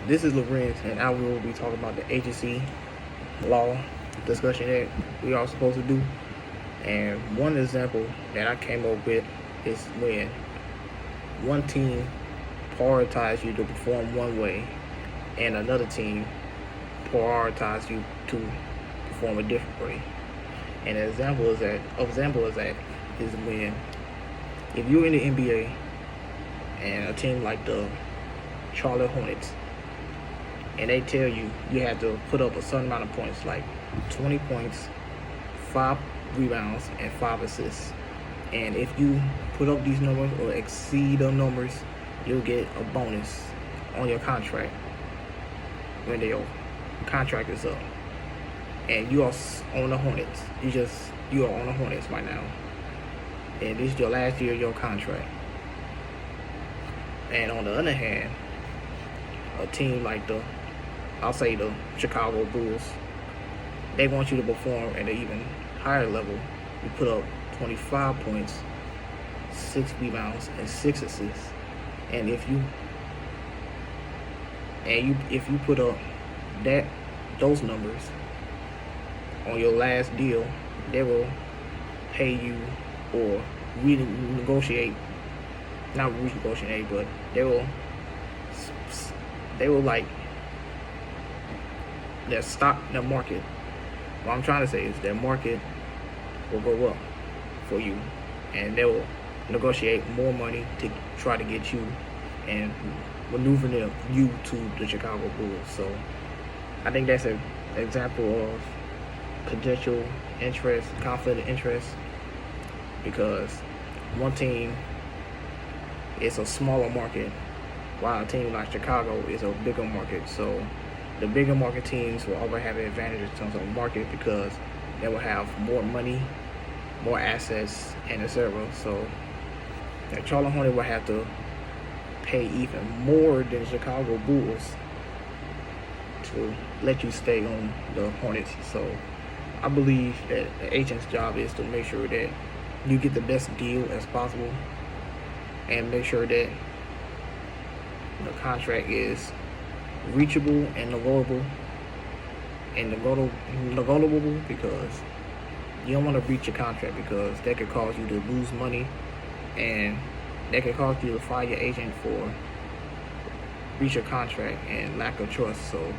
This is Lorenz, and I will be talking about the agency law discussion that we are supposed to do. And one example that I came up with is when one team prioritizes you to perform one way, and another team prioritizes you to perform a different way. And an example is that is when if you're in the NBA and a team like the Charlotte Hornets, and they tell you you have to put up a certain amount of points, like 20 points, 5 rebounds, and 5 assists. And if you put up these numbers or exceed the numbers, you'll get a bonus on your contract when your contract is up. And you are on the Hornets. You are on the Hornets right now. And this is your last year of your contract. And on the other hand, a team like I'll say the Chicago Bulls, they want you to perform at an even higher level. You put up 25 points, 6 rebounds, and 6 assists. And if you put up those numbers on your last deal, they will pay you or not renegotiate, but they will like their market. What I'm trying to say is their market will go up for you, and they will negotiate more money to try to get you and maneuver you to the Chicago Bulls. So I think that's an example of potential conflict of interest, because one team is a smaller market while a team like Chicago is a bigger market. So the bigger market teams will always have an advantage in terms of market because they will have more money, more assets, and etc. So the Charlotte Hornets will have to pay even more than the Chicago Bulls to let you stay on the Hornets. So I believe that the agent's job is to make sure that you get the best deal as possible and make sure that the contract is reachable and negotiable, because you don't want to breach your contract, because that could cause you to lose money, and that could cause you to fire your agent for breach of contract and lack of trust. So